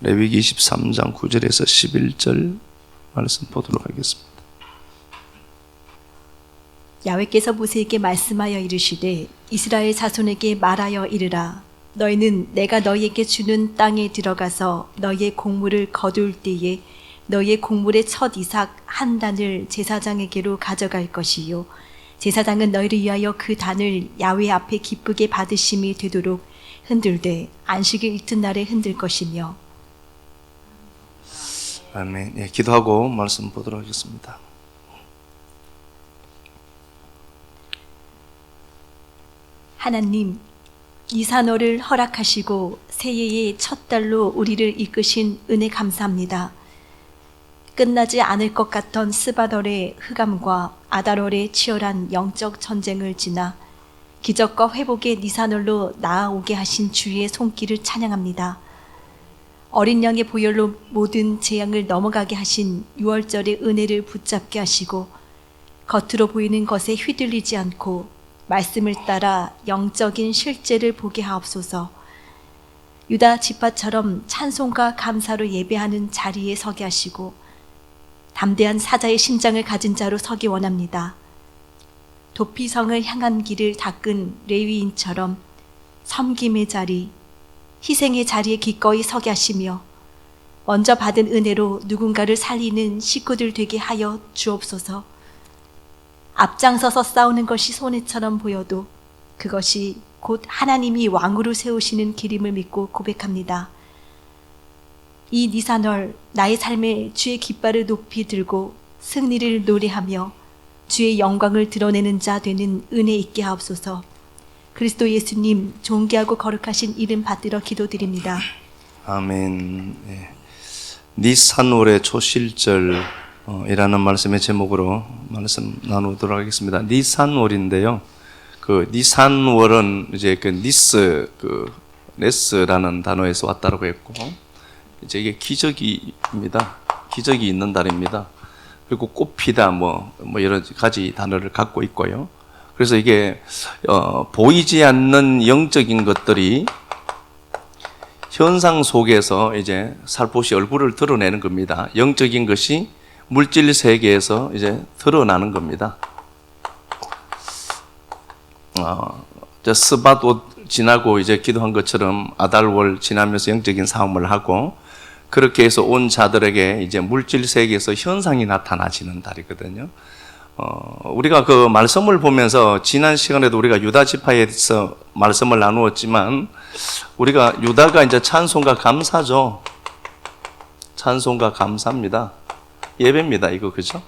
레위기 23장 9절에서 11절 말씀 보도록 하겠습니다. 야훼께서 모세에게 말씀하여 이르시되 이스라엘 자손에게 말하여 이르라. 너희는 내가 너희에게 주는 땅에 들어가서 너희의 곡물을 거둘 때에 너희의 곡물의 첫 이삭 한 단을 제사장에게로 가져갈 것이요 제사장은 너희를 위하여 그 단을 야훼 앞에 기쁘게 받으심이 되도록 흔들되 안식일 이튿날에 흔들 것이며. 아멘. 예, 기도하고 말씀 보도록 하겠습니다. 하나님, 이산월을 허락하시고 새해의 첫 달로 우리를 이끄신 은혜 감사합니다. 끝나지 않을 것 같던 스바덜의 흑암과 아달월의 치열한 영적 전쟁을 지나 기적과 회복의 니산월로 나아오게 하신 주의 손길을 찬양합니다. 어린 양의 보혈로 모든 재앙을 넘어가게 하신 6월절의 은혜를 붙잡게 하시고 겉으로 보이는 것에 휘둘리지 않고 말씀을 따라 영적인 실제를 보게 하옵소서. 유다 지파처럼 찬송과 감사로 예배하는 자리에 서게 하시고 담대한 사자의 심장을 가진 자로 서기 원합니다. 도피성을 향한 길을 닦은 레위인처럼 섬김의 자리, 희생의 자리에 기꺼이 서게 하시며 먼저 받은 은혜로 누군가를 살리는 식구들 되게 하여 주옵소서. 앞장서서 싸우는 것이 손해처럼 보여도 그것이 곧 하나님이 왕으로 세우시는 길임을 믿고 고백합니다. 이 니산월 나의 삶에 주의 깃발을 높이 들고 승리를 노래하며 주의 영광을 드러내는 자 되는 은혜 있게 하옵소서. 그리스도 예수님 존귀하고 거룩하신 이름 받들어 기도드립니다. 아멘. 예. 니산월의 초실절 이라는 말씀의 제목으로 말씀 나누도록 하겠습니다. 니산월인데요. 그 니산월은 이제 그 네스라는 단어에서 왔다고 했고, 이제 이게 기적입니다. 기적이 있는 달입니다. 그리고 꽃피다 뭐 여러 가지 단어를 갖고 있고요. 그래서 이게 보이지 않는 영적인 것들이 현상 속에서 이제 살포시 얼굴을 드러내는 겁니다. 영적인 것이 물질 세계에서 이제 드러나는 겁니다. 스밧옷 지나고 이제 기도한 것처럼 아달월 지나면서 영적인 싸움을 하고, 그렇게 해서 온 자들에게 이제 물질 세계에서 현상이 나타나지는 달이거든요. 우리가 그 말씀을 보면서 지난 시간에도 우리가 유다 지파에서 말씀을 나누었지만, 우리가 유다가 이제 찬송과 감사죠. 찬송과 감사입니다. 예배입니다, 이거, 그죠?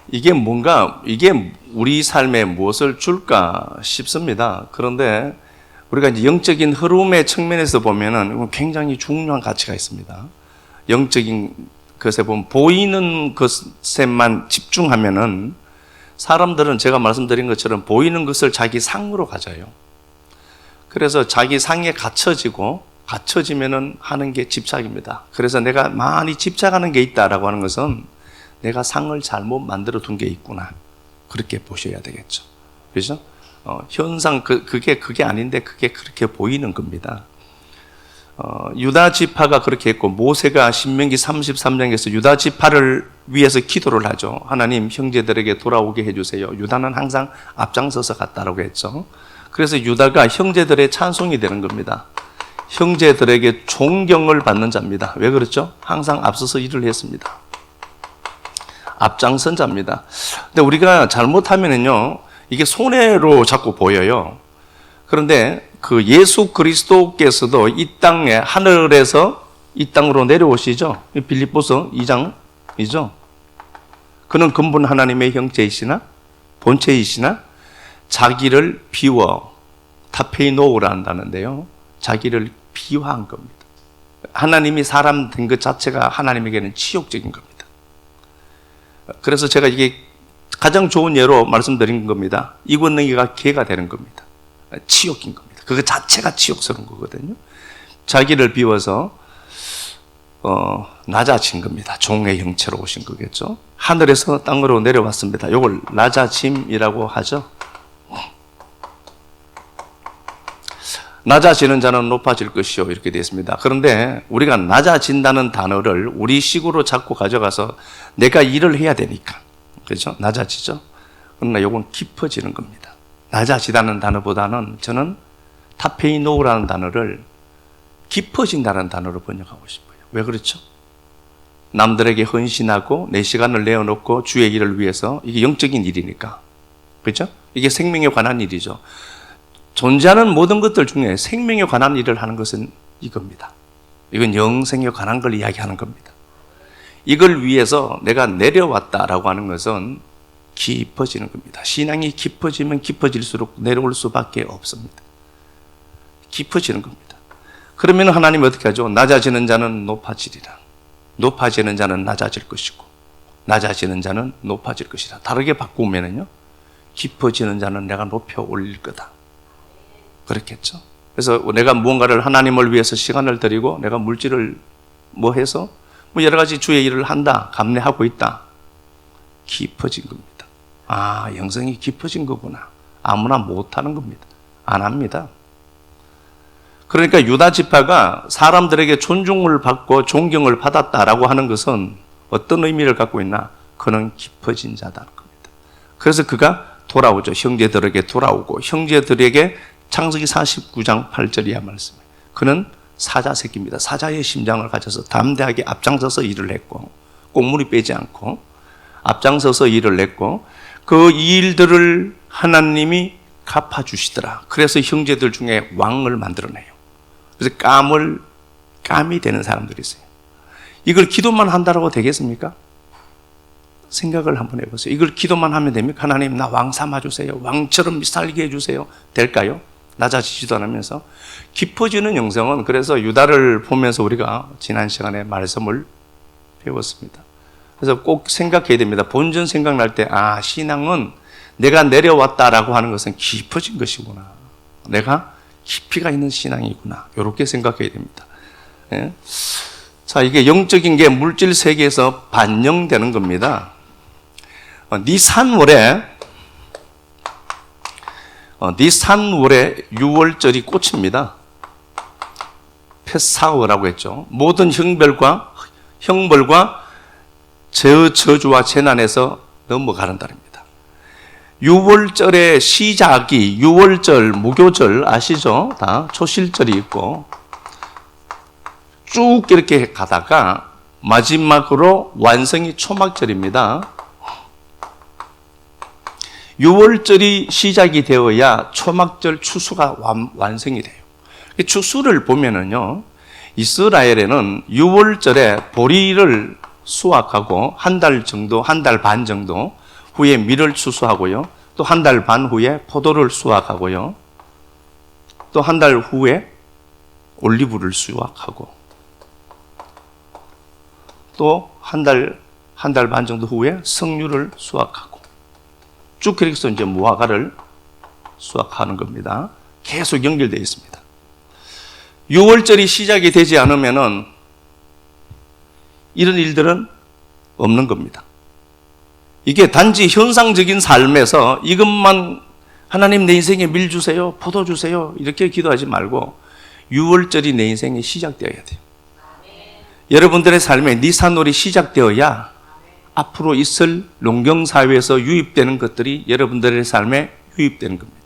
이게 뭔가, 이게 우리 삶에 무엇을 줄까 싶습니다. 그런데 우리가 이제 영적인 흐름의 측면에서 보면은 굉장히 중요한 가치가 있습니다. 영적인 것에 보면 보이는 것에만 집중하면은 사람들은 제가 말씀드린 것처럼 보이는 것을 자기 상으로 가져요. 그래서 자기 상에 갇혀지면은 하는 게 집착입니다. 그래서 내가 많이 집착하는 게 있다라고 하는 것은 내가 상을 잘못 만들어 둔 게 있구나, 그렇게 보셔야 되겠죠. 그렇죠? 현상 그게 아닌데 그게 그렇게 보이는 겁니다. 유다 지파가 그렇게 했고, 모세가 신명기 33장에서 유다 지파를 위해서 기도를 하죠. 하나님, 형제들에게 돌아오게 해주세요. 유다는 항상 앞장서서 갔다라고 했죠. 그래서 유다가 형제들의 찬송이 되는 겁니다. 형제들에게 존경을 받는 자입니다. 왜 그렇죠? 항상 앞서서 일을 했습니다. 앞장선 자입니다. 근데 우리가 잘못하면은요, 이게 손해로 자꾸 보여요. 그런데 그 예수 그리스도께서도 이 땅에, 하늘에서 이 땅으로 내려오시죠. 빌립보서 2장이죠. 그는 근본 하나님의 형체이시나 본체이시나 자기를 비워 타페이노우라 한다는데요, 자기를 비화한 겁니다. 하나님이 사람 된 것 자체가 하나님에게는 치욕적인 겁니다. 그래서 제가 이게 가장 좋은 예로 말씀드린 겁니다. 이권능이가 개가 되는 겁니다. 치욕인 겁니다. 그거 자체가 치욕스러운 거거든요. 자기를 비워서 낮아진 겁니다. 종의 형체로 오신 거겠죠. 하늘에서 땅으로 내려왔습니다. 이걸 낮아짐이라고 하죠. 낮아지는 자는 높아질 것이요 이렇게 되어 있습니다. 그런데 우리가 낮아진다는 단어를 우리식으로 자꾸 가져가서 내가 일을 해야 되니까 그렇죠? 낮아지죠. 그러나 이건 깊어지는 겁니다. 낮아지다는 단어보다는 저는 타페이노우라는 단어를 깊어진다는 단어로 번역하고 싶어요. 왜 그렇죠? 남들에게 헌신하고 내 시간을 내어놓고 주의 일을 위해서 이게 영적인 일이니까 그렇죠? 이게 생명에 관한 일이죠. 존재하는 모든 것들 중에 생명에 관한 일을 하는 것은 이겁니다. 이건 영생에 관한 걸 이야기하는 겁니다. 이걸 위해서 내가 내려왔다라고 하는 것은 깊어지는 겁니다. 신앙이 깊어지면 깊어질수록 내려올 수밖에 없습니다. 깊어지는 겁니다. 그러면 하나님이 어떻게 하죠? 낮아지는 자는 높아지리라. 높아지는 자는 낮아질 것이고 낮아지는 자는 높아질 것이라. 다르게 바꾸면은요, 깊어지는 자는 내가 높여 올릴 거다. 그렇겠죠. 그래서 내가 무언가를 하나님을 위해서 시간을 들이고 내가 물질을 뭐 해서 뭐 여러 가지 주의 일을 한다, 감내하고 있다. 깊어진 겁니다. 아, 영성이 깊어진 거구나. 아무나 못하는 겁니다. 안 합니다. 그러니까 유다 지파가 사람들에게 존중을 받고 존경을 받았다라고 하는 것은 어떤 의미를 갖고 있나? 그는 깊어진 자다는 겁니다. 그래서 그가 돌아오죠. 형제들에게 돌아오고 형제들에게 창세기 49장 8절 이하 말씀. 그는 사자 새끼입니다. 사자의 심장을 가져서 담대하게 앞장서서 일을 했고 꽁무니 빼지 않고 앞장서서 일을 했고 그 일들을 하나님이 갚아주시더라. 그래서 형제들 중에 왕을 만들어내요. 그래서 깜이 되는 사람들이 있어요. 이걸 기도만 한다라고 되겠습니까? 생각을 한번 해보세요. 이걸 기도만 하면 됩니까? 하나님 나 왕 삼아주세요. 왕처럼 살게 해주세요. 될까요? 낮아지지도 않으면서. 깊어지는 영성은 그래서 유다를 보면서 우리가 지난 시간에 말씀을 배웠습니다. 그래서 꼭 생각해야 됩니다. 본전 생각날 때 아, 신앙은 내가 내려왔다라고 하는 것은 깊어진 것이구나. 내가 깊이가 있는 신앙이구나. 이렇게 생각해야 됩니다. 예? 자, 이게 영적인 게 물질 세계에서 반영되는 겁니다. 니산월에 6월절이 꽃입니다. 페사흐라고 했죠. 모든 형벌과 저주와 재난에서 넘어가는 달입니다. 6월절의 시작이 6월절, 무교절 아시죠? 다 초실절이 있고 쭉 이렇게 가다가 마지막으로 완성이 초막절입니다. 6월절이 시작이 되어야 초막절 추수가 완성이 돼요. 추수를 보면은요, 이스라엘에는 6월절에 보리를 수확하고 한 달 반 정도 후에 밀을 추수하고요. 또 한 달 반 후에 포도를 수확하고요. 또 한 달 후에 올리브를 수확하고 또 한 달 반 정도 후에 석류를 수확하고 쭉 그렇게 해서 이제 무화과를 수확하는 겁니다. 계속 연결되어 있습니다. 6월절이 시작이 되지 않으면은 이런 일들은 없는 겁니다. 이게 단지 현상적인 삶에서 이것만 하나님 내 인생에 밀 주세요, 포도 주세요 이렇게 기도하지 말고 6월절이 내 인생에 시작되어야 돼요. 여러분들의 삶에 니산월이 시작되어야 앞으로 있을 농경사회에서 유입되는 것들이 여러분들의 삶에 유입되는 겁니다.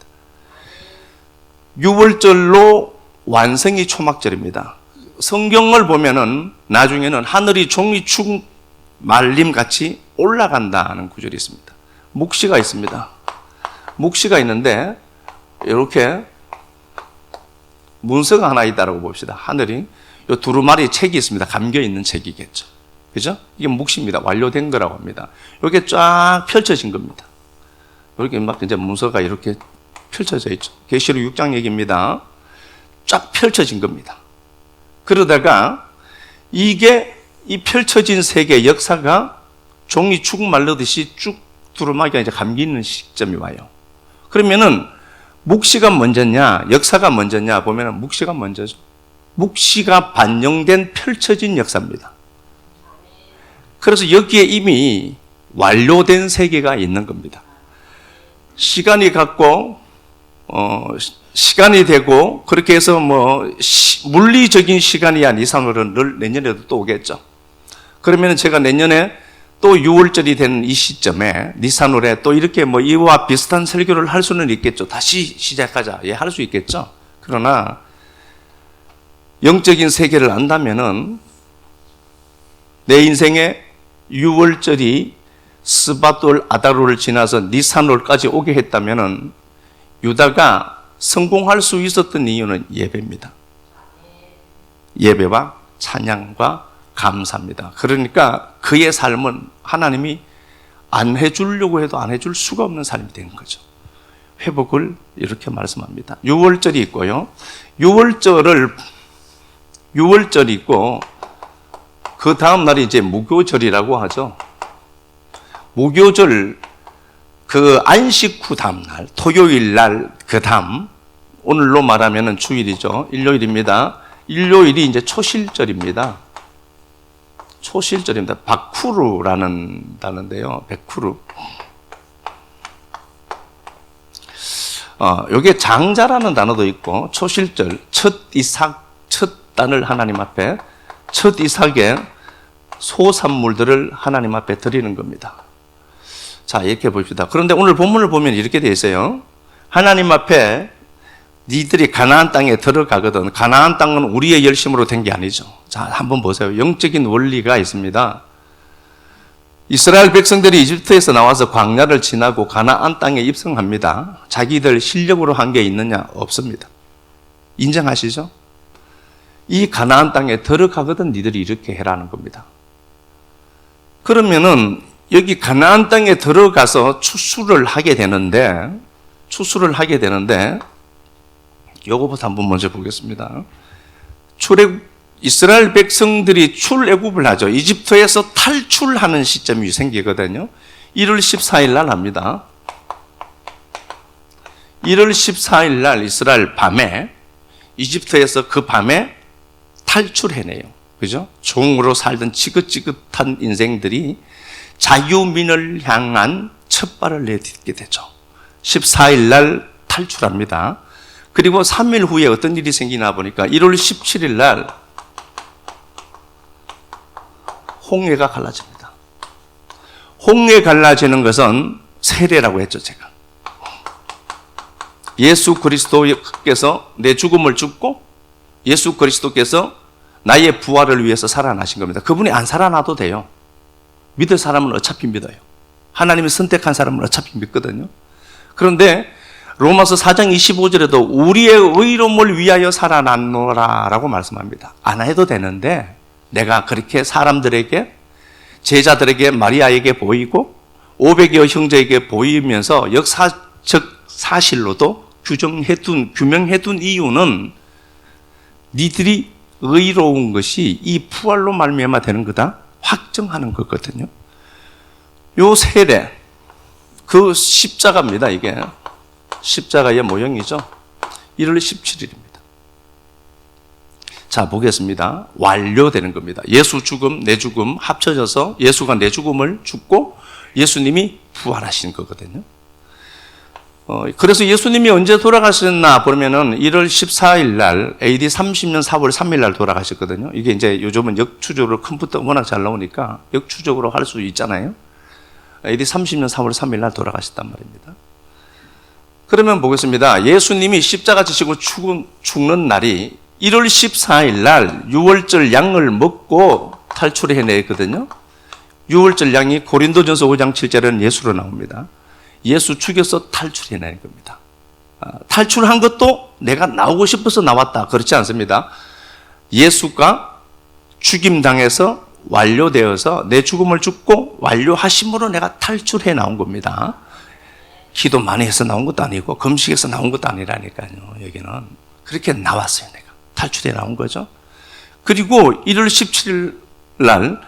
6월절로 완성이 초막절입니다. 성경을 보면은 나중에는 하늘이 종이축 말림같이 올라간다는 구절이 있습니다. 묵시가 있습니다. 묵시가 있는데 이렇게 문서가 하나 있다고 봅시다. 하늘이 요 두루마리 책이 있습니다. 감겨 있는 책이겠죠. 그죠? 이게 묵시입니다. 완료된 거라고 합니다. 이렇게 쫙 펼쳐진 겁니다. 이렇게 막 이제 문서가 이렇게 펼쳐져 있죠. 계시록 6장 얘기입니다. 쫙 펼쳐진 겁니다. 그러다가 이게 이 펼쳐진 세계 역사가 종이 축 말르듯이 쭉 두루마기가 이제 감기 있는 시점이 와요. 그러면은 묵시가 먼저냐, 역사가 먼저냐 보면은 묵시가 먼저죠. 묵시가 반영된 펼쳐진 역사입니다. 그래서 여기에 이미 완료된 세계가 있는 겁니다. 시간이 갔고 시간이 되고 그렇게 해서 물리적인 시간이 한 니산월은 늘 내년에도 또 오겠죠. 그러면 제가 내년에 또 6월절이 되는 이 시점에 니산월에 또 이렇게 이와 비슷한 설교를 할 수는 있겠죠. 다시 시작하자. 예, 할 수 있겠죠. 그러나 영적인 세계를 안다면은 내 인생에 6월절이 스바돌 아다루를 지나서 니산월까지 오게 했다면은 유다가 성공할 수 있었던 이유는 예배입니다. 예배와 찬양과 감사입니다. 그러니까 그의 삶은 하나님이 안 해주려고 해도 안 해줄 수가 없는 삶이 된 거죠. 회복을 이렇게 말씀합니다. 6월절이 있고요. 6월절이 있고 그 다음 날이 이제 무교절이라고 하죠. 무교절 그 안식 후 다음 날, 토요일 날 그 다음, 오늘로 말하면 주일이죠. 일요일입니다. 일요일이 이제 초실절입니다. 초실절입니다. 바쿠르라는 단어인데요. 백쿠르. 여기에 장자라는 단어도 있고, 초실절, 첫 이삭, 첫 단을 하나님 앞에, 첫 이삭의 소산물들을 하나님 앞에 드리는 겁니다. 자, 이렇게 봅시다. 그런데 오늘 본문을 보면 이렇게 되어 있어요. 하나님 앞에 니들이 가나안 땅에 들어가거든. 가나안 땅은 우리의 열심으로 된 게 아니죠. 자, 한번 보세요. 영적인 원리가 있습니다. 이스라엘 백성들이 이집트에서 나와서 광야를 지나고 가나안 땅에 입성합니다. 자기들 실력으로 한 게 있느냐? 없습니다. 인정하시죠? 이 가나안 땅에 들어가거든 니들이 이렇게 해라는 겁니다. 그러면은 여기 가나안 땅에 들어가서 추수를 하게 되는데 요거부터 한번 먼저 보겠습니다. 이스라엘 백성들이 출애굽을 하죠. 이집트에서 탈출하는 시점이 생기거든요. 1월 14일 날 합니다. 1월 14일 날 이스라엘 밤에 이집트에서 그 밤에 탈출해내요. 그죠? 종으로 살던 지긋지긋한 인생들이 자유민을 향한 첫 발을 내딛게 되죠. 14일 날 탈출합니다. 그리고 3일 후에 어떤 일이 생기나 보니까 1월 17일 날 홍해가 갈라집니다. 홍해 갈라지는 것은 세례라고 했죠, 제가. 예수 그리스도께서 내 죽음을 죽고 예수 그리스도께서 나의 부활을 위해서 살아나신 겁니다. 그분이 안 살아나도 돼요. 믿을 사람은 어차피 믿어요. 하나님이 선택한 사람은 어차피 믿거든요. 그런데 로마서 4장 25절에도 우리의 의로움을 위하여 살아났노라 라고 말씀합니다. 안 해도 되는데 내가 그렇게 사람들에게, 제자들에게, 마리아에게 보이고 500여 형제에게 보이면서 역사적 사실로도 규명해둔 이유는 니들이 의로운 것이 이 부활로 말미암아 되는 거다 확정하는 거거든요. 요 세례, 그 십자가입니다. 이게 십자가의 모형이죠. 1월 17일입니다. 자, 보겠습니다. 완료되는 겁니다. 예수 죽음, 내 죽음 합쳐져서 예수가 내 죽음을 죽고 예수님이 부활하신 거거든요. 그래서 예수님이 언제 돌아가셨나 보면은 1월 14일 날 AD 30년 4월 3일 날 돌아가셨거든요. 이게 이제 요즘은 역추적으로 컴퓨터 워낙 잘 나오니까 역추적으로 할 수 있잖아요. AD 30년 4월 3일 날 돌아가셨단 말입니다. 그러면 보겠습니다. 예수님이 십자가 지시고 죽는 날이 1월 14일 날 6월절 양을 먹고 탈출해내거든요. 6월절 양이 고린도전서 5장 7절에는 예수로 나옵니다. 예수 죽여서 탈출해내는 겁니다. 탈출한 것도 내가 나오고 싶어서 나왔다. 그렇지 않습니다. 예수가 죽임당해서 완료되어서 내 죽음을 죽고 완료하심으로 내가 탈출해 나온 겁니다. 기도 많이 해서 나온 것도 아니고 금식해서 나온 것도 아니라니까요. 여기는 그렇게 나왔어요. 내가 탈출해 나온 거죠. 그리고 1월 17일 날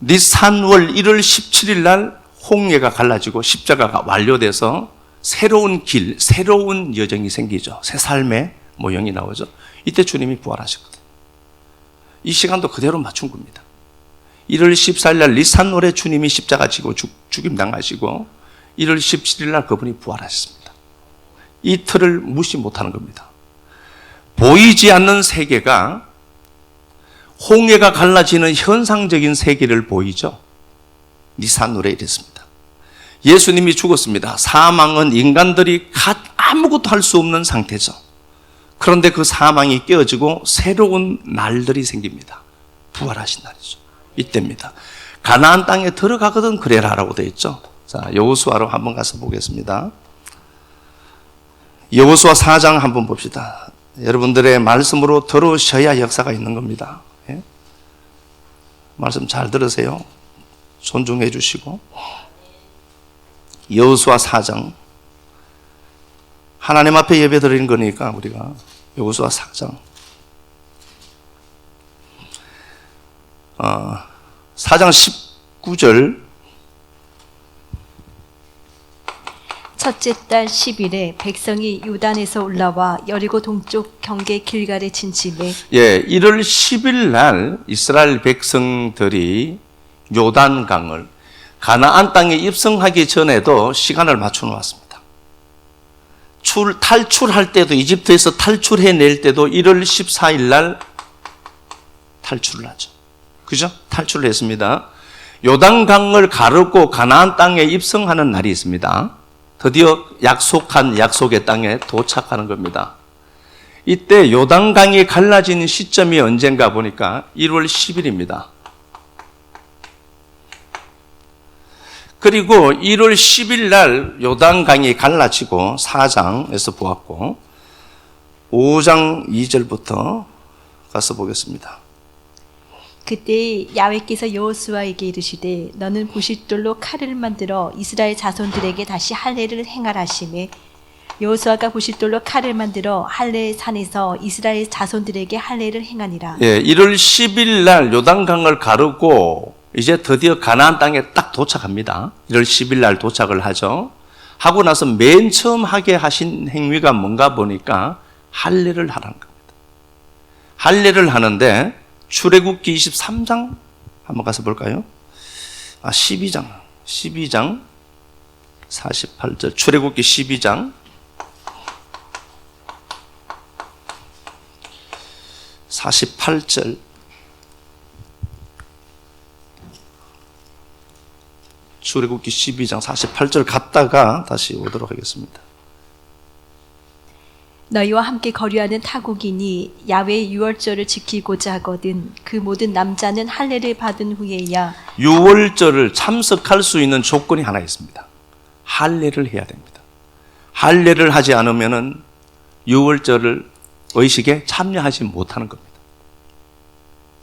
니산월 1월 17일 날 홍해가 갈라지고 십자가가 완료돼서 새로운 길, 새로운 여정이 생기죠. 새 삶의 모형이 나오죠. 이때 주님이 부활하셨거든요. 이 시간도 그대로 맞춘 겁니다. 1월 14일 날 니산월에 주님이 십자가 지고 죽임당하시고 1월 17일 날 그분이 부활하셨습니다. 이 틀을 무시 못하는 겁니다. 보이지 않는 세계가 홍해가 갈라지는 현상적인 세계를 보이죠. 니산노래 이랬습니다. 예수님이 죽었습니다. 사망은 인간들이 아무것도 할 수 없는 상태죠. 그런데 그 사망이 깨어지고 새로운 날들이 생깁니다. 부활하신 날이죠. 이때입니다. 가나안 땅에 들어가거든 그래라라고 되어 있죠. 자, 여호수아로 한번 가서 보겠습니다. 여호수아 4장 한번 봅시다. 여러분들의 말씀으로 들으셔야 역사가 있는 겁니다. 예? 말씀 잘 들으세요. 존중해 주시고. 여호수아 4장. 하나님 앞에 예배 드리는 거니까 우리가 여호수아 4장. 4장 19절. 첫째 달 10일에 백성이 요단에서 올라와 여리고 동쪽 경계 길갈에 진침해 1월 10일 날 이스라엘 백성들이 요단강을 가나안 땅에 입성하기 전에도 시간을 맞춰 놓았습니다. 탈출할 때도 이집트에서 탈출해낼 때도 1월 14일 날 탈출을 하죠. 그죠? 탈출을 했습니다. 요단강을 가르고 가나안 땅에 입성하는 날이 있습니다. 드디어 약속한 약속의 땅에 도착하는 겁니다. 이때 요단강이 갈라지는 시점이 언젠가 보니까 1월 10일입니다. 그리고 1월 10일 날 요단강이 갈라지고 4장에서 보았고 5장 2절부터 가서 보겠습니다. 그때 야훼께서 여호수아에게 이르시되 너는 부싯돌로 칼을 만들어 이스라엘 자손들에게 다시 할례를 행하라 하시매 여호수아가 부싯돌로 칼을 만들어 할례 산에서 이스라엘 자손들에게 할례를 행하니라. 1월 10일 날 요단강을 가르고 이제 드디어 가나안 땅에 딱 도착합니다. 1월 10일 날 도착을 하죠. 하고 나서 맨 처음 하게 하신 행위가 뭔가 보니까 할례를 하라는 겁니다. 할례를 하는데 출애굽기 23장 한번 가서 볼까요? 12장 48절 출애굽기 12장 48절 출애굽기 12장 48절 갔다가 다시 오도록 하겠습니다. 너희와 함께 거류하는 타국인이 야훼의 유월절을 지키고자 하거든 그 모든 남자는 할례를 받은 후에야 유월절을 참석할 수 있는 조건이 하나 있습니다. 할례를 해야 됩니다. 할례를 하지 않으면은 유월절을 의식에 참여하지 못하는 겁니다.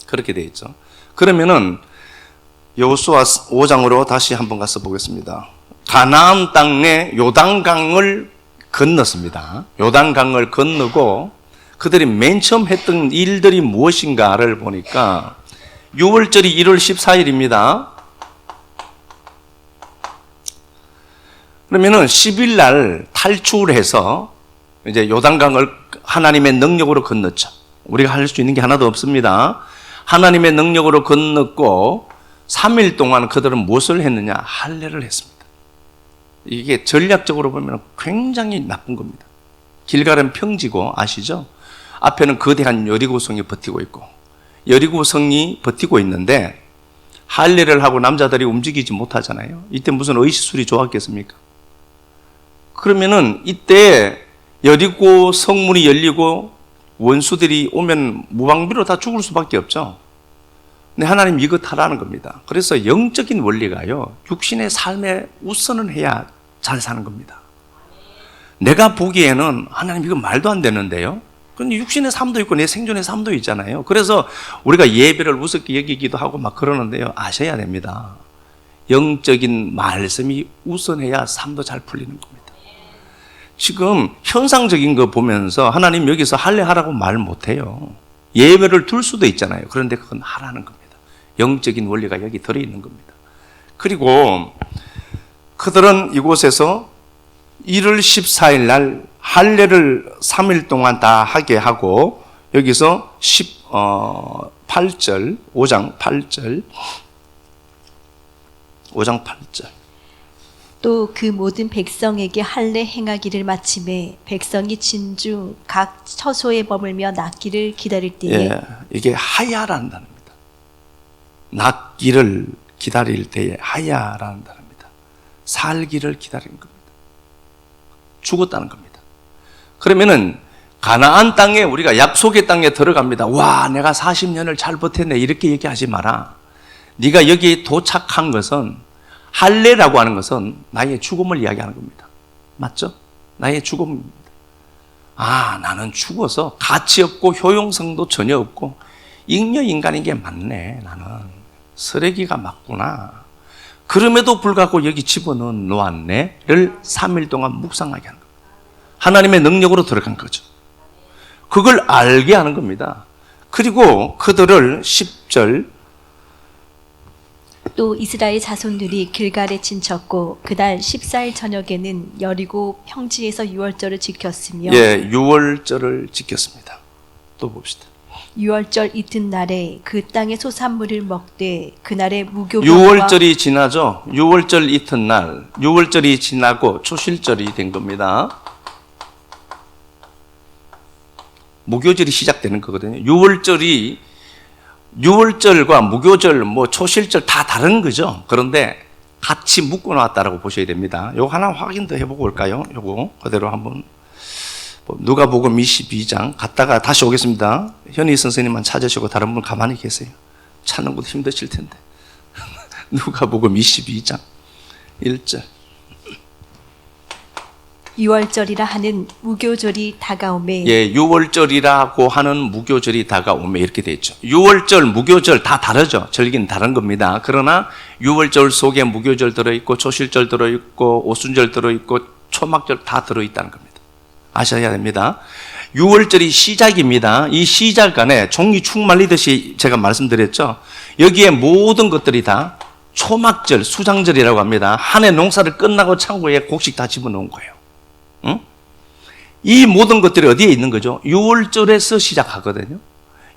그렇게 되어 있죠. 그러면은 여호수아 5장으로 다시 한번 가서 보겠습니다. 가나안 땅에 요단강을 건넜습니다. 요단강을 건너고 그들이 맨 처음 했던 일들이 무엇인가를 보니까 6월절이 1월 14일입니다. 그러면은 10일 날 탈출해서 이제 요단강을 하나님의 능력으로 건넜죠. 우리가 할 수 있는 게 하나도 없습니다. 하나님의 능력으로 건넜고 3일 동안 그들은 무엇을 했느냐? 할례를 했습니다. 이게 전략적으로 보면 굉장히 나쁜 겁니다. 길갈은 평지고 아시죠? 앞에는 거대한 여리고성이 버티고 있고 여리고성이 버티고 있는데 할례를 하고 남자들이 움직이지 못하잖아요. 이때 무슨 의식술이 좋았겠습니까? 그러면은 이때 여리고 성문이 열리고 원수들이 오면 무방비로 다 죽을 수밖에 없죠. 근데 하나님 이것 하라는 겁니다. 그래서 영적인 원리가요, 육신의 삶에 우선은 해야 잘 사는 겁니다. 내가 보기에는 하나님 이거 말도 안 되는데요. 근데 육신의 삶도 있고 내 생존의 삶도 있잖아요. 그래서 우리가 예배를 우습게 여기기도 하고 막 그러는데요. 아셔야 됩니다. 영적인 말씀이 우선해야 삶도 잘 풀리는 겁니다. 지금 현상적인 거 보면서 하나님 여기서 할례하라고 말 못해요. 예배를 둘 수도 있잖아요. 그런데 그건 하라는 겁니다. 영적인 원리가 여기 들어있는 겁니다. 그리고 그들은 이곳에서 1월 14일 날 할례를 3일 동안 다 하게 하고 여기서 8절 5장 8절 또 그 모든 백성에게 할례 행하기를 마침에 백성이 진중 각 처소에 머물며 낫기를 기다릴 때에 예, 이게 하야라는 단어입니다. 낫기를 기다릴 때에 하야라는 단어입니다. 살기를 기다리는 겁니다. 죽었다는 겁니다. 그러면은 가나안 땅에 우리가 약속의 땅에 들어갑니다. 와, 내가 40년을 잘 버텼네 이렇게 얘기하지 마라. 네가 여기 도착한 것은 할례라고 하는 것은 나의 죽음을 이야기하는 겁니다. 맞죠? 나의 죽음입니다. 아, 나는 죽어서 가치 없고 효용성도 전혀 없고 잉여인간인 게 맞네. 나는 쓰레기가 맞구나. 그럼에도 불구하고 여기 집어넣은 놓았네를 3일 동안 묵상하게 하는 겁니다. 하나님의 능력으로 들어간 거죠. 그걸 알게 하는 겁니다. 그리고 그들을 10절 또 이스라엘 자손들이 길갈에 진쳤고 그달 14일 저녁에는 여리고 평지에서 유월절을 지켰으며 예, 유월절을 지켰습니다. 또 봅시다. 유월절 이튿날에 그 땅의 소산물을 먹되 그날의 무교병과 유월절이 지나죠. 유월절 이튿날, 유월절이 지나고 초실절이 된 겁니다. 무교절이 시작되는 거거든요. 유월절과 무교절, 초실절 다 다른 거죠. 그런데 같이 묶어 놨다라고 보셔야 됩니다. 요거 하나 확인 더 해보고 올까요? 요거 그대로 한번 누가복음 22장 갔다가 다시 오겠습니다. 현희 선생님만 찾으시고 다른 분 가만히 계세요. 찾는 것도 힘드실 텐데. 누가복음 22장 1절. 유월절이라 하는 무교절이 다가오매 예, 유월절이라고 하는 무교절이 다가오매 이렇게 돼 있죠. 유월절, 무교절 다 다르죠. 절기는 다른 겁니다. 그러나 유월절 속에 무교절 들어있고 초실절 들어있고 오순절 들어있고 초막절 다 들어있다는 겁니다. 아셔야 됩니다. 유월절이 시작입니다. 이 시작 안에 종이 축 말리듯이 제가 말씀드렸죠. 여기에 모든 것들이 다 초막절, 수장절이라고 합니다. 한 해 농사를 끝나고 창고에 곡식 다 집어넣은 거예요. 응? 이 모든 것들이 어디에 있는 거죠? 유월절에서 시작하거든요.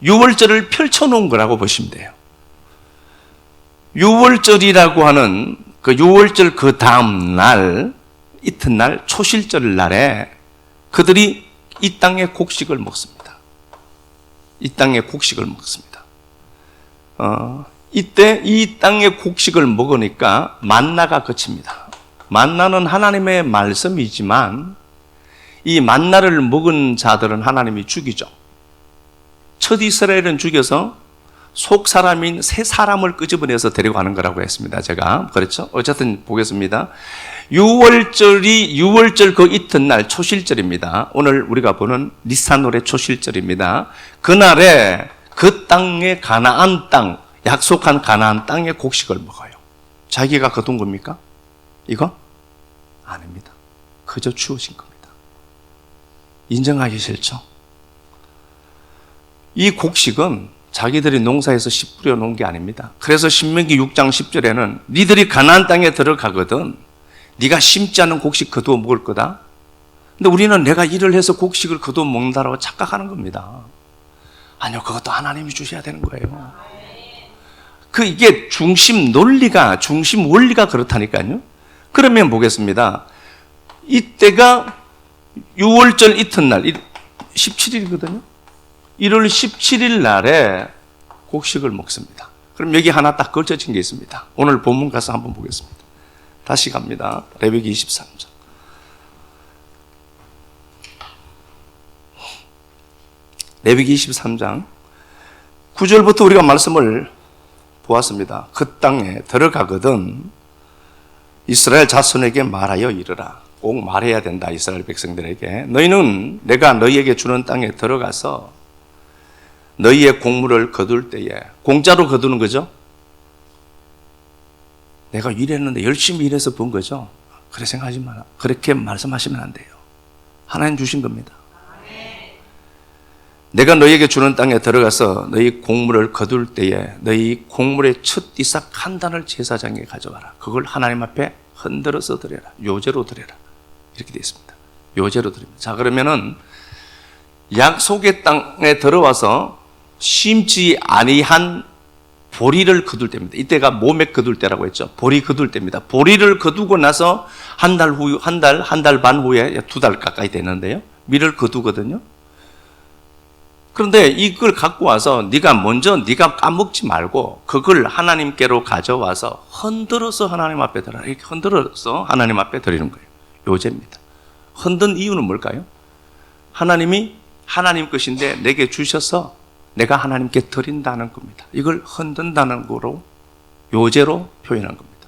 유월절을 펼쳐놓은 거라고 보시면 돼요. 유월절이라고 하는 그 유월절 그 다음 날, 이튿날, 초실절 날에 그들이 이 땅의 곡식을 먹습니다. 이 땅의 곡식을 먹습니다. 이때 이 땅의 곡식을 먹으니까 만나가 그칩니다. 만나는 하나님의 말씀이지만 이 만나를 먹은 자들은 하나님이 죽이죠. 첫 이스라엘은 죽여서 속 사람인 새 사람을 끄집어내서 데려가는 거라고 했습니다. 제가 그렇죠? 어쨌든 보겠습니다. 유월절 그 이튿날 초실절입니다. 오늘 우리가 보는 니산월의 초실절입니다. 그날에 그 땅의 가나안 땅, 약속한 가나안 땅의 곡식을 먹어요. 자기가 거둔 겁니까? 이거? 아닙니다. 그저 주어진 겁니다. 인정하기 싫죠? 이 곡식은 자기들이 농사에서 씨 뿌려 놓은 게 아닙니다. 그래서 신명기 6장 10절에는 니들이 가나안 땅에 들어가거든 네가 심지 않은 곡식 거두어 먹을 거다. 근데 우리는 내가 일을 해서 곡식을 거두어 먹는다라고 착각하는 겁니다. 아니요, 그것도 하나님이 주셔야 되는 거예요. 이게 중심 논리가, 중심 원리가 그렇다니까요. 그러면 보겠습니다. 이때가 6월절 이튿날 17일이거든요. 1월 17일 날에 곡식을 먹습니다. 그럼 여기 하나 딱 걸쳐진 게 있습니다. 오늘 본문 가서 한번 보겠습니다. 다시 갑니다. 레위기 23장. 레위기 23장 9절부터 우리가 말씀을 보았습니다. 그 땅에 들어가거든 이스라엘 자손에게 말하여 이르라. 꼭 말해야 된다. 이스라엘 백성들에게. 너희는 내가 너희에게 주는 땅에 들어가서 너희의 곡물을 거둘 때에, 공짜로 거두는 거죠. 내가 일했는데 열심히 일해서 번 거죠. 그래 생각하지 마라. 그렇게 말씀하시면 안 돼요. 하나님 주신 겁니다. 내가 너희에게 주는 땅에 들어가서 너희 곡물을 거둘 때에 너희 곡물의 첫 이삭 한 단을 제사장에 가져가라. 그걸 하나님 앞에 흔들어서 드려라. 요제로 드려라. 이렇게 되어 있습니다. 요제로 드립니다. 자, 그러면은 약속의 땅에 들어와서 심지 아니한 보리를 거둘 때입니다. 이때가 모맥 거둘 때라고 했죠. 보리 거둘 때입니다. 보리를 거두고 나서 한 달 반 후에 2달 가까이 되는데요. 밀을 거두거든요. 그런데 이걸 갖고 와서 네가 까먹지 말고 그걸 하나님께로 가져와서 흔들어서 하나님 앞에 드려라. 이렇게 흔들어서 하나님 앞에 드리는 거예요. 요제입니다. 흔든 이유는 뭘까요? 하나님이 하나님 것인데 내게 주셔서 내가 하나님께 드린다는 겁니다. 이걸 흔든다는 거로 요제로 표현한 겁니다.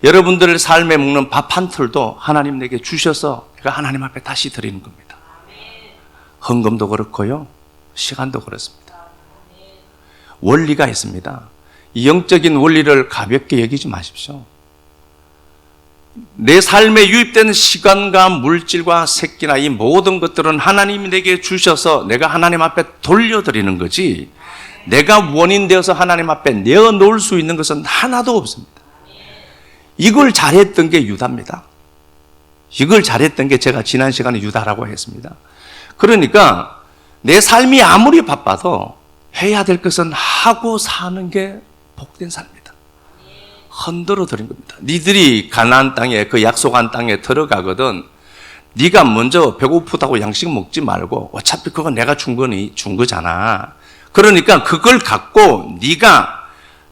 여러분들 삶에 먹는 밥 한 틀도 하나님 내게 주셔서 내가 하나님 앞에 다시 드리는 겁니다. 헌금도 그렇고요. 시간도 그렇습니다. 원리가 있습니다. 이 영적인 원리를 가볍게 여기지 마십시오. 내 삶에 유입된 시간과 물질과 새끼나 이 모든 것들은 하나님이 내게 주셔서 내가 하나님 앞에 돌려드리는 거지, 내가 원인 되어서 하나님 앞에 내어놓을 수 있는 것은 하나도 없습니다. 이걸 잘했던 게 유다입니다. 이걸 잘했던 게 제가 지난 시간에 유다라고 했습니다. 그러니까 내 삶이 아무리 바빠도 해야 될 것은 하고 사는 게 복된 삶이다. 흔들어 드린 겁니다. 니들이 가나안 땅에, 그 약속한 땅에 들어가거든 네가 먼저 배고프다고 양식 먹지 말고 어차피 그건 내가 준 거잖아. 그러니까 그걸 갖고 네가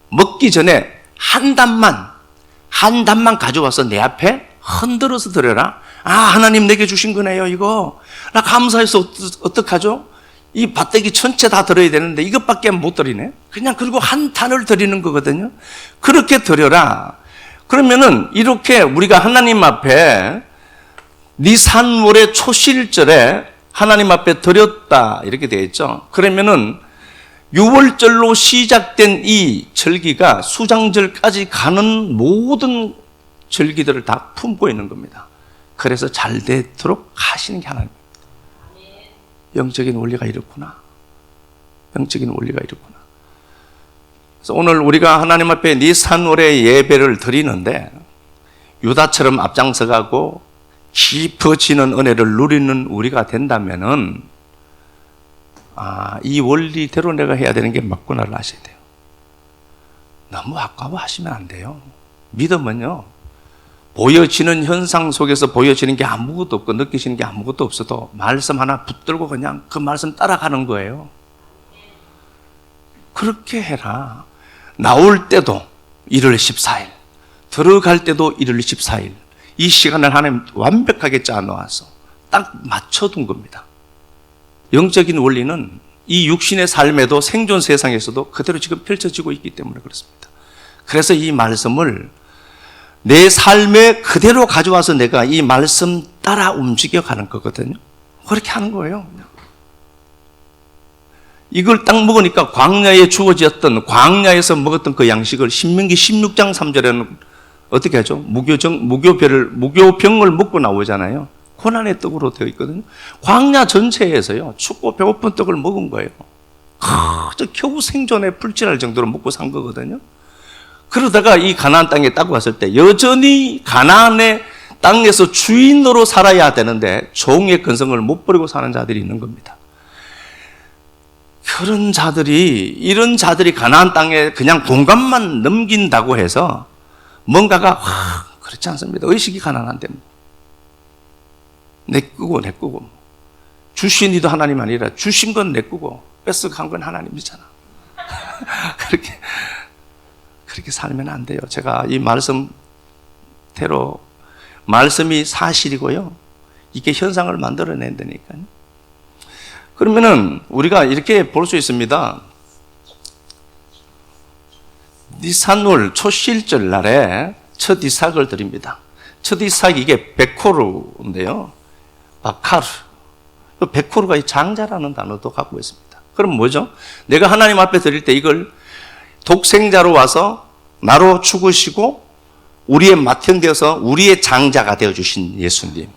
먹기 전에 한 단만 가져와서 내 앞에 흔들어서 드려라. 아, 하나님 내게 주신 거네요, 이거. 나 감사해서 어떡하죠? 이 밭대기 전체 다 드려야 되는데 이것밖에 못 드리네. 그냥 그리고 한 단을 드리는 거거든요. 그렇게 드려라. 그러면은 이렇게 우리가 하나님 앞에 니산월의 초실절에 하나님 앞에 드렸다 이렇게 되어 있죠. 그러면은 6월절로 시작된 이 절기가 수장절까지 가는 모든 절기들을 다 품고 있는 겁니다. 그래서 잘 되도록 하시는 게 하나님. 영적인 원리가 이렇구나. 영적인 원리가 이렇구나. 그래서 오늘 우리가 하나님 앞에 니산월의 예배를 드리는데 유다처럼 앞장서가고 깊어지는 은혜를 누리는 우리가 된다면은 이 원리대로 내가 해야 되는 게 맞구나를 아셔야 돼요. 너무 아까워하시면 안 돼요. 믿음은요, 보여지는 현상 속에서 보여지는 게 아무것도 없고 느끼시는 게 아무것도 없어도 말씀 하나 붙들고 그냥 그 말씀 따라가는 거예요. 그렇게 해라. 나올 때도 1월 14일, 들어갈 때도 1월 14일. 이 시간을 하나님 완벽하게 짜놓아서 딱 맞춰둔 겁니다. 영적인 원리는 이 육신의 삶에도 생존 세상에서도 그대로 지금 펼쳐지고 있기 때문에 그렇습니다. 그래서 이 말씀을 내 삶에 그대로 가져와서 내가 이 말씀 따라 움직여가는 거거든요. 그렇게 하는 거예요. 이걸 딱 먹으니까 광야에 주어졌던, 광야에서 먹었던 그 양식을 신명기 16장 3절에는 어떻게 하죠? 무교병을 먹고 나오잖아요. 고난의 떡으로 되어 있거든요. 광야 전체에서요, 춥고 배고픈 떡을 먹은 거예요. 저 겨우 생존에 불진할 정도로 먹고 산 거거든요. 그러다가 이 가나안 땅에 딱 왔을 때 여전히 가나안의 땅에서 주인으로 살아야 되는데 종의 근성을 못 버리고 사는 자들이 있는 겁니다. 이런 자들이 가나안 땅에 그냥 공간만 넘긴다고 해서 뭔가가 그렇지 않습니다. 의식이 가난한데 내 끄고 주신 이도 하나님 아니라 주신 건 내 끄고 뺏어간 건 하나님이잖아. 그렇게 살면 안 돼요. 제가 이 말씀대로, 말씀이 사실이고요, 이게 현상을 만들어낸다니까요. 그러면은 우리가 이렇게 볼 수 있습니다. 니산월 초실절 날에 첫 이삭을 드립니다. 첫 이삭이 이게 베코르인데요. 바카르. 베코르가 이 장자라는 단어도 갖고 있습니다. 그럼 뭐죠? 내가 하나님 앞에 드릴 때 이걸 독생자로 와서 나로 죽으시고 우리의 맏형되어서 우리의 장자가 되어주신 예수님.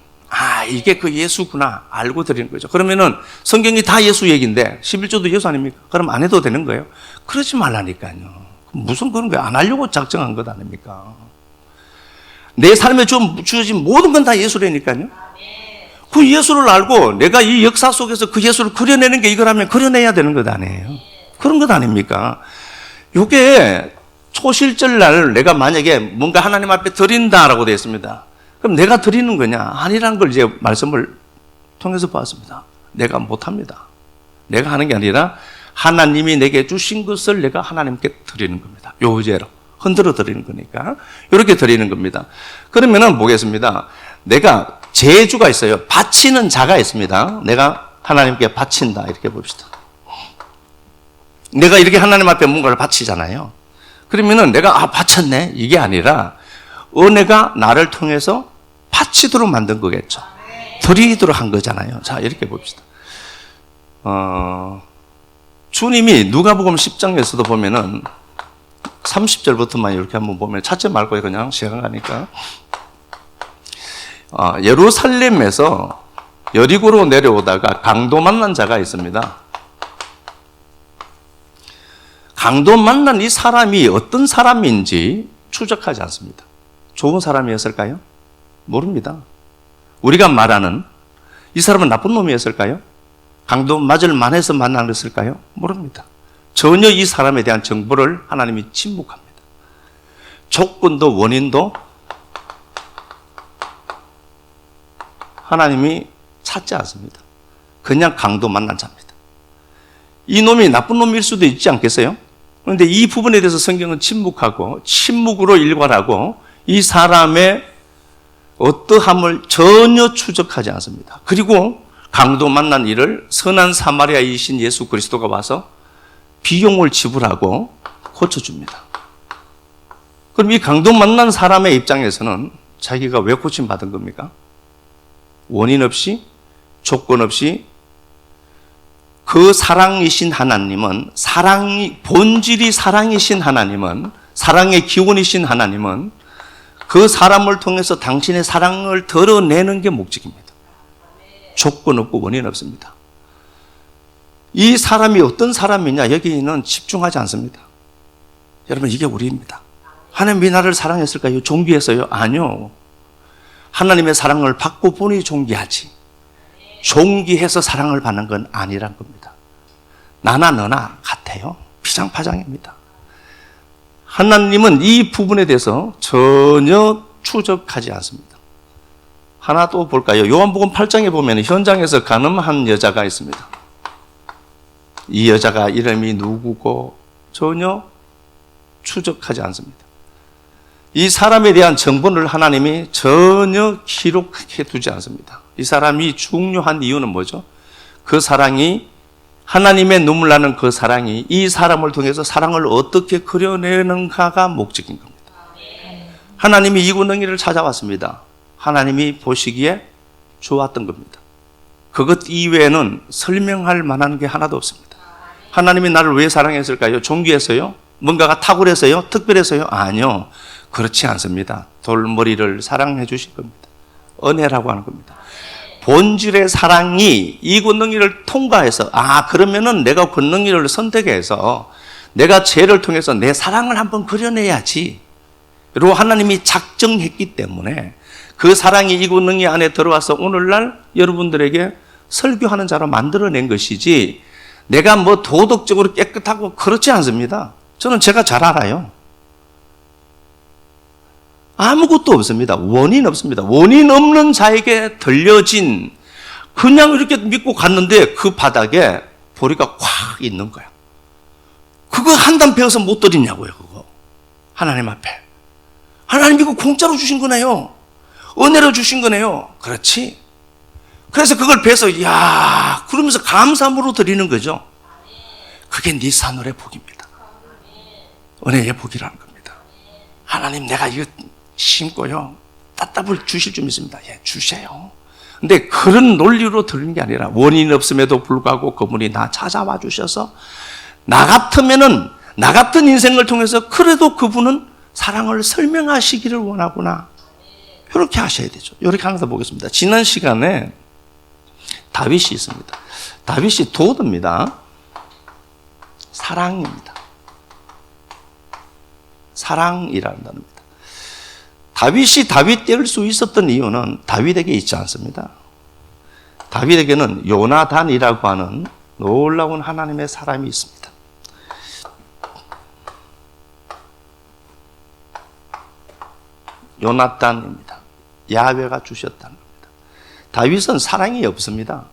이게 그 예수구나 알고 드리는 거죠. 그러면은 성경이 다 예수 얘기인데 11조도 예수 아닙니까? 그럼 안 해도 되는 거예요? 그러지 말라니까요. 무슨 그런 거예요? 안 하려고 작정한 것 아닙니까? 내 삶에 주어진 모든 건 다 예수라니까요. 그 예수를 알고 내가 이 역사 속에서 그 예수를 그려내는 게 이거라면 그려내야 되는 것 아니에요? 그런 것 아닙니까? 요게 초실절날 내가 만약에 뭔가 하나님 앞에 드린다라고 되어 있습니다. 그럼 내가 드리는 거냐? 아니라는 걸 이제 말씀을 통해서 봤습니다. 내가 못합니다. 내가 하는 게 아니라 하나님이 내게 주신 것을 내가 하나님께 드리는 겁니다. 요제로 흔들어 드리는 거니까 이렇게 드리는 겁니다. 그러면은 보겠습니다. 내가 제주가 있어요. 바치는 자가 있습니다. 내가 하나님께 바친다 이렇게 봅시다. 내가 이렇게 하나님 앞에 뭔가를 바치잖아요. 그러면은 내가 바쳤네 이게 아니라 은혜가 나를 통해서 바치도록 만든 거겠죠. 드리도록 한 거잖아요. 자 이렇게 봅시다. 주님이 누가복음 10장에서도 보면은 30절부터만 이렇게 한번 보면 찾지 말고 그냥 시간 가니까 예루살렘에서 여리고로 내려오다가 강도 만난 자가 있습니다. 강도 만난 이 사람이 어떤 사람인지 추적하지 않습니다. 좋은 사람이었을까요? 모릅니다. 우리가 말하는 이 사람은 나쁜 놈이었을까요? 강도 맞을 만해서 만났을까요? 모릅니다. 전혀 이 사람에 대한 정보를 하나님이 침묵합니다. 조건도 원인도 하나님이 찾지 않습니다. 그냥 강도 만난 자입니다. 이 놈이 나쁜 놈일 수도 있지 않겠어요? 그런데 이 부분에 대해서 성경은 침묵하고 침묵으로 일관하고 이 사람의 어떠함을 전혀 추적하지 않습니다. 그리고 강도 만난 이를 선한 사마리아이신 예수 그리스도가 와서 비용을 지불하고 고쳐줍니다. 그럼 이 강도 만난 사람의 입장에서는 자기가 왜 고침받은 겁니까? 원인 없이 조건 없이 그 사랑이신 하나님은 본질이 사랑이신 하나님은 사랑의 기원이신 하나님은 그 사람을 통해서 당신의 사랑을 드러내는 게 목적입니다. 조건 없고 원인 없습니다. 이 사람이 어떤 사람이냐 여기는 집중하지 않습니다. 여러분 이게 우리입니다. 하나님이 나를 사랑했을까요? 존귀했어요? 아니요. 하나님의 사랑을 받고 보니 존귀하지. 존귀해서 사랑을 받는 건 아니란 겁니다. 나나 너나 같아요. 피장파장입니다. 하나님은 이 부분에 대해서 전혀 추적하지 않습니다. 하나 또 볼까요? 요한복음 8장에 보면 현장에서 간음한 여자가 있습니다. 이 여자가 이름이 누구고 전혀 추적하지 않습니다. 이 사람에 대한 정보를 하나님이 전혀 기록해 두지 않습니다. 이 사람이 중요한 이유는 뭐죠? 그 사랑이 하나님의 눈물 나는 그 사랑이 이 사람을 통해서 사랑을 어떻게 그려내는가가 목적인 겁니다. 하나님이 이 군덩이를 찾아왔습니다. 하나님이 보시기에 좋았던 겁니다. 그것 이외에는 설명할 만한 게 하나도 없습니다. 하나님이 나를 왜 사랑했을까요? 존귀했어요? 뭔가가 탁월해서요? 특별해서요? 아니요. 그렇지 않습니다. 돌머리를 사랑해 주신 겁니다. 은혜라고 하는 겁니다. 본질의 사랑이 이 권능이를 통과해서 그러면은 내가 권능이를 선택해서 내가 죄를 통해서 내 사랑을 한번 그려내야지 라고 하나님이 작정했기 때문에 그 사랑이 이 권능이 안에 들어와서 오늘날 여러분들에게 설교하는 자로 만들어낸 것이지 내가 뭐 도덕적으로 깨끗하고 그렇지 않습니다. 저는 제가 잘 알아요. 아무것도 없습니다. 원인 없습니다. 원인 없는 자에게 들려진 그냥 이렇게 믿고 갔는데 그 바닥에 보리가 콱 있는 거야. 그거 한 단 베어서 못 드리냐고요. 그거 하나님 앞에 하나님 이거 공짜로 주신 거네요. 은혜로 주신 거네요. 그렇지. 그래서 그걸 베어서 그러면서 감사함으로 드리는 거죠. 그게 네 산울의 복입니다. 은혜의 복이라는 겁니다. 하나님 내가 이거 심고요. 따뜻을 주실 줄 믿습니다. 주세요. 근데 그런 논리로 드리는 게 아니라 원인 없음에도 불구하고 그분이 나 찾아와 주셔서 나 같은 인생을 통해서 그래도 그분은 사랑을 설명하시기를 원하구나. 이렇게 하셔야 되죠. 이렇게 하나 더 보겠습니다. 지난 시간에 다윗이 있습니다. 다윗이 도드입니다. 사랑입니다. 사랑이라는 단어입니다. 다윗이 다윗 될 수 있었던 이유는 다윗에게 있지 않습니다. 다윗에게는 요나단이라고 하는 놀라운 하나님의 사람이 있습니다. 요나단입니다. 야훼가 주셨다는 겁니다. 다윗은 사랑이 없습니다.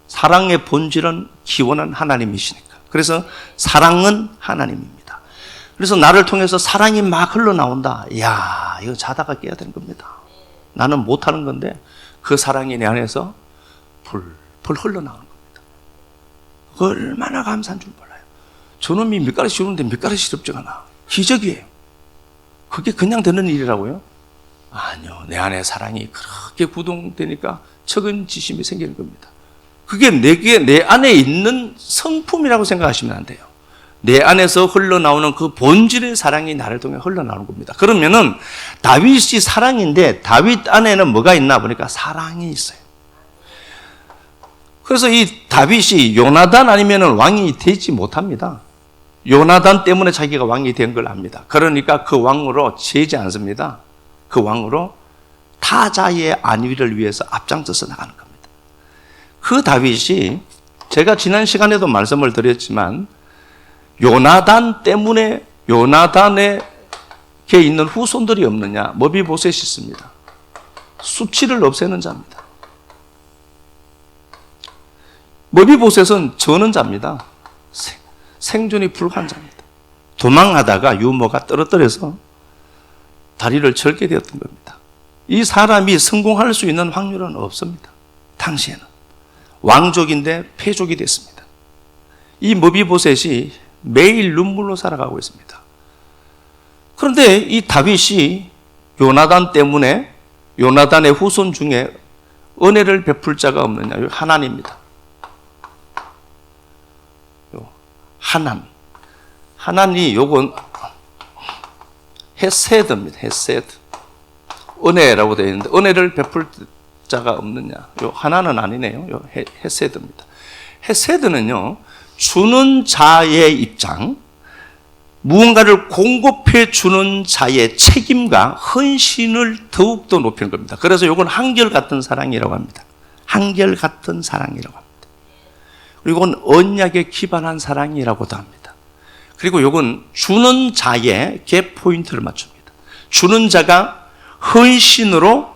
사랑의 본질은 기원은 하나님이시니까. 그래서 사랑은 하나님입니다. 그래서 나를 통해서 사랑이 막 흘러나온다. 이야, 이거 자다가 깨야 되는 겁니다. 나는 못하는 건데 그 사랑이 내 안에서 풀 흘러나오는 겁니다. 얼마나 감사한 줄 몰라요. 저놈이 밑가루 씌우는데 밑가루 시럽지가 않아. 기적이에요. 그게 그냥 되는 일이라고요? 아니요. 내 안에 사랑이 그렇게 구동되니까 측은지심이 생기는 겁니다. 그게 내 안에 있는 성품이라고 생각하시면 안 돼요. 내 안에서 흘러나오는 그 본질의 사랑이 나를 통해 흘러나오는 겁니다. 그러면은 다윗이 사랑인데 다윗 안에는 뭐가 있나 보니까 사랑이 있어요. 그래서 이 다윗이 요나단 아니면은 왕이 되지 못합니다. 요나단 때문에 자기가 왕이 된 걸 압니다. 그러니까 그 왕으로 재지 않습니다. 그 왕으로 타자의 안위를 위해서 앞장서서 나가는 겁니다. 그 다윗이 제가 지난 시간에도 말씀을 드렸지만 요나단 때문에 요나단에게 있는 후손들이 없느냐? 머비보셋이 있습니다. 수치를 없애는 자입니다. 머비보셋은 저는 자입니다. 생존이 불가한 자입니다. 도망하다가 유모가 떨어뜨려서 다리를 절게 되었던 겁니다. 이 사람이 성공할 수 있는 확률은 없습니다. 당시에는. 왕족인데 패족이 됐습니다. 이 머비보셋이 매일 눈물로 살아가고 있습니다. 그런데 이 다윗이 요나단 때문에 요나단의 후손 중에 은혜를 베풀 자가 없느냐? 하나님입니다. 하나니 요건 헤세드입니다. 헤세드. 은혜라고 되어 있는데 은혜를 베풀 자가 없느냐? 요 하나는 아니네요. 요 헤세드입니다. 헤세드는요. 주는 자의 입장, 무언가를 공급해 주는 자의 책임과 헌신을 더욱더 높이는 겁니다. 그래서 이건 한결같은 사랑이라고 합니다. 한결같은 사랑이라고 합니다. 그리고 이건 언약에 기반한 사랑이라고도 합니다. 그리고 이건 주는 자의 갭 포인트를 맞춥니다. 주는 자가 헌신으로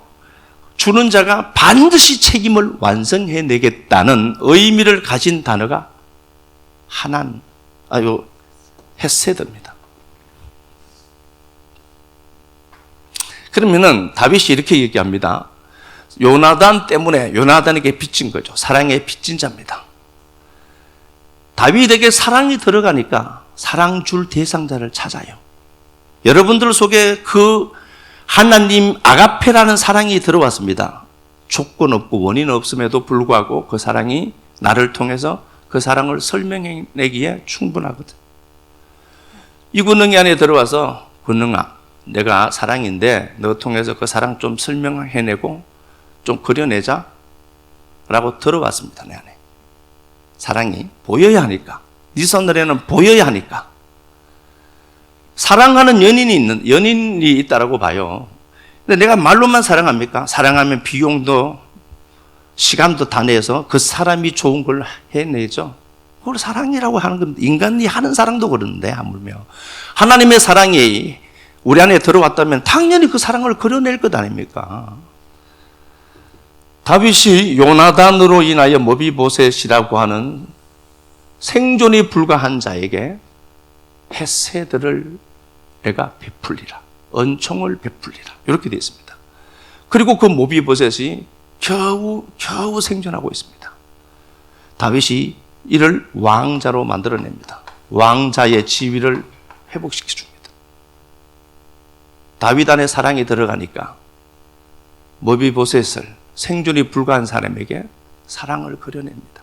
주는 자가 반드시 책임을 완성해내겠다는 의미를 가진 단어가 헤세드입니다. 그러면은 다윗이 이렇게 얘기합니다. 요나단 때문에 요나단에게 빚진 거죠. 사랑에 빚진 자입니다. 다윗에게 사랑이 들어가니까 사랑 줄 대상자를 찾아요. 여러분들 속에 그 하나님 아가페라는 사랑이 들어왔습니다. 조건 없고 원인 없음에도 불구하고 그 사랑이 나를 통해서 그 사랑을 설명해내기에 충분하거든. 이 군능이 안에 들어와서 군능아, 내가 사랑인데 너 통해서 그 사랑 좀 설명해내고 좀 그려내자 라고 들어왔습니다. 내 안에. 사랑이 보여야 하니까. 네 손들에는 보여야 하니까. 사랑하는 연인이 있다라고 봐요. 근데 내가 말로만 사랑합니까? 사랑하면 비용도 시간도 다 내서 그 사람이 좋은 걸 해내죠. 그걸 사랑이라고 하는 겁니다. 인간이 하는 사랑도 그러는데 하물며 하나님의 사랑이 우리 안에 들어왔다면 당연히 그 사랑을 그려낼 것 아닙니까? 다윗이 요나단으로 인하여 머비보셋이라고 하는 생존이 불가한 자에게 헤세드를 내가 베풀리라. 은총을 베풀리라. 이렇게 되어 있습니다. 그리고 그 머비보셋이 겨우 생존하고 있습니다. 다윗이 이를 왕자로 만들어냅니다. 왕자의 지위를 회복시켜줍니다. 다윗 안에 사랑이 들어가니까 머비보셋을 생존이 불가한 사람에게 사랑을 그려냅니다.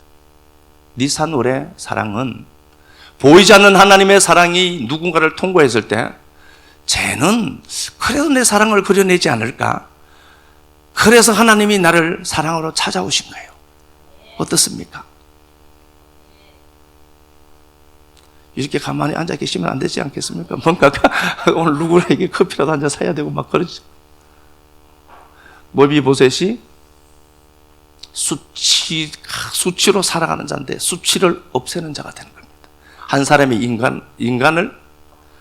니산올의 사랑은 보이지 않는 하나님의 사랑이 누군가를 통과했을 때 쟤는 그래도 내 사랑을 그려내지 않을까? 그래서 하나님이 나를 사랑으로 찾아오신 거예요. 어떻습니까? 이렇게 가만히 앉아 계시면 안 되지 않겠습니까? 뭔가 오늘 누구에게 커피라도 한 잔 사야 되고 막 그러죠. 머비보셋이 수치로 살아가는 자인데 수치를 없애는 자가 되는 겁니다. 한 사람의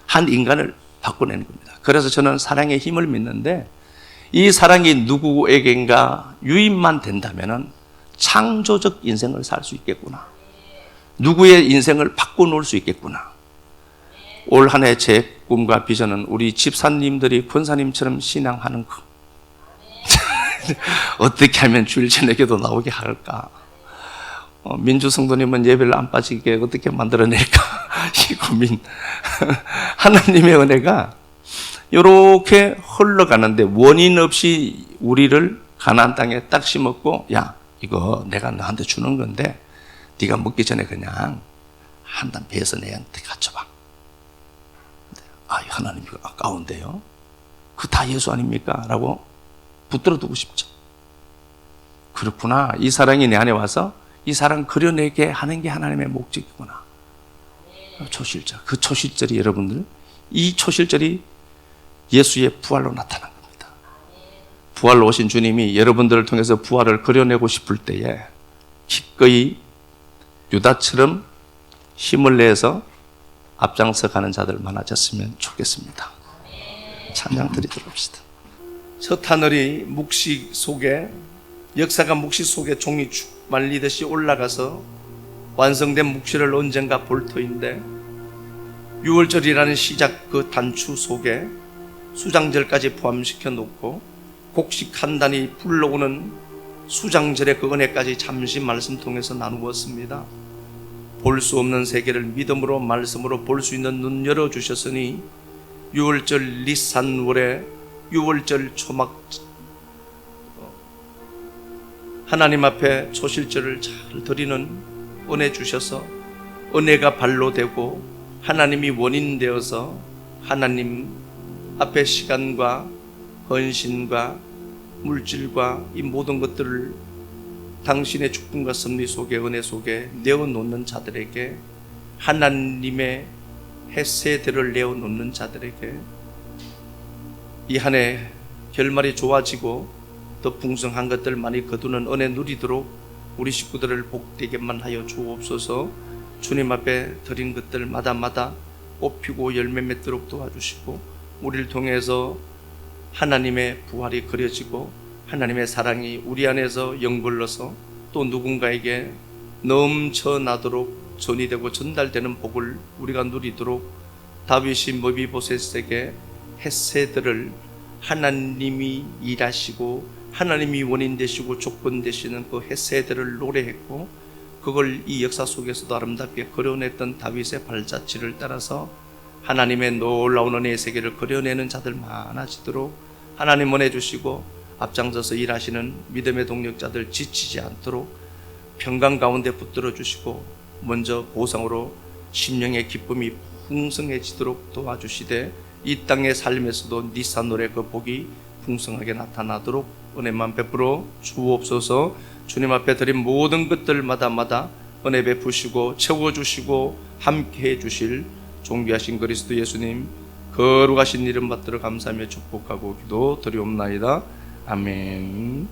한 인간을 바꿔내는 겁니다. 그래서 저는 사랑의 힘을 믿는데 이 사랑이 누구에겐가 유입만 된다면 창조적 인생을 살 수 있겠구나. 누구의 인생을 바꿔놓을 수 있겠구나. 올 한 해 제 꿈과 비전은 우리 집사님들이 권사님처럼 신앙하는 거. 어떻게 하면 주일 저녁에도 나오게 할까? 민주 성도님은 예배를 안 빠지게 어떻게 만들어낼까? 이 고민. 하나님의 은혜가 이렇게 흘러가는데 원인 없이 우리를 가나안 땅에 딱 심었고, 야, 이거 내가 너한테 주는 건데 네가 먹기 전에 그냥 한 단 베어서 내한테 갖춰봐. 아, 하나님 이거 아까운데요. 그 다 예수 아닙니까? 라고 붙들어 두고 싶죠. 그렇구나. 이 사랑이 내 안에 와서 이 사랑 그려내게 하는 게 하나님의 목적이구나. 초실절. 그 초실절이 여러분들, 이 초실절이 예수의 부활로 나타난 겁니다. 부활로 오신 주님이 여러분들을 통해서 부활을 그려내고 싶을 때에 기꺼이 유다처럼 힘을 내서 앞장서 가는 자들 많아졌으면 좋겠습니다. 찬양 드리도록 합시다. 첫 하늘이 묵시 속에, 역사가 묵시 속에 종이 쭉 말리듯이 올라가서 완성된 묵시를 언젠가 볼 터인데, 6월절이라는 시작 그 단추 속에 수장절까지 포함시켜 놓고 곡식 한 단이 불러오는 수장절의 그 은혜까지 잠시 말씀 통해서 나누었습니다. 볼 수 없는 세계를 믿음으로 말씀으로 볼 수 있는 눈 열어주셨으니 6월절 니산월에 6월절 초막 하나님 앞에 초실절을 잘 드리는 은혜 주셔서 은혜가 발로 되고 하나님이 원인 되어서 하나님 앞에 시간과 헌신과 물질과 이 모든 것들을 당신의 축복과 섭리 속에 은혜 속에 내어놓는 자들에게, 하나님의 햇새들을 내어놓는 자들에게 이 한 해 결말이 좋아지고 더 풍성한 것들 많이 거두는 은혜 누리도록 우리 식구들을 복되게만 하여 주옵소서. 주님 앞에 드린 것들마다마다 꽃피고 열매 맺도록 도와주시고, 우리를 통해서 하나님의 부활이 그려지고 하나님의 사랑이 우리 안에서 영걸러서 또 누군가에게 넘쳐나도록 전이되고 전달되는 복을 우리가 누리도록 다윗이 머비보셋에게 햇새들을 하나님이 일하시고 하나님이 원인 되시고 조건 되시는 그 햇새들을 노래했고, 그걸 이 역사 속에서도 아름답게 그려냈던 다윗의 발자취를 따라서 하나님의 놀라운 은혜의 세계를 그려내는 자들 많아지도록 하나님 은혜 주시고, 앞장서서 일하시는 믿음의 동력자들 지치지 않도록 평강 가운데 붙들어 주시고, 먼저 보상으로 심령의 기쁨이 풍성해지도록 도와주시되, 이 땅의 삶에서도 니산노래 그 복이 풍성하게 나타나도록 은혜만 베풀어 주옵소서. 주님 앞에 드린 모든 것들마다마다 은혜 베푸시고 채워주시고 함께해 주실 존귀하신 그리스도 예수님 거룩하신 이름 받들어 감사하며 축복하고 기도 드리옵나이다. 아멘.